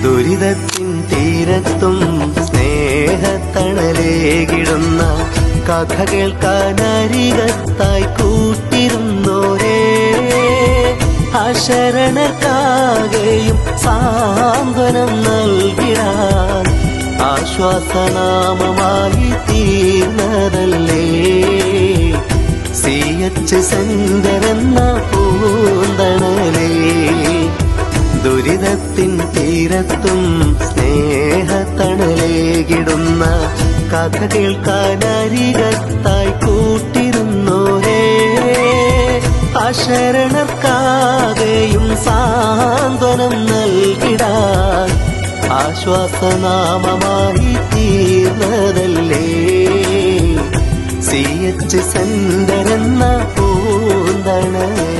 ദുരിതത്തിൻ തീരത്തും സ്നേഹത്തണലേകിടുന്ന കഥ കേൾക്കാനരികത്തായി കൂട്ടിരുന്നോരേ, അശരണർക്കാകെയും സാന്ത്വനം നൽകിടാൻ ആശ്വാസനാമമായി തീർന്നതല്ലേ CH centre എന്ന പൂന്തണലേ. ദുരിതത്തിൻ തീരത്തും സ്നേഹത്തണലേകിടുന്ന കഥ കേൾക്കാനരികത്തായി കൂട്ടിരുന്നോരേ, അശരണർക്കാകെയും സാന്ത്വനം നൽകിടാൻ ആശ്വാസനാമമായി തീർന്നതല്ലേ CH സെന്റർ എന്ന പൂന്തണലേ.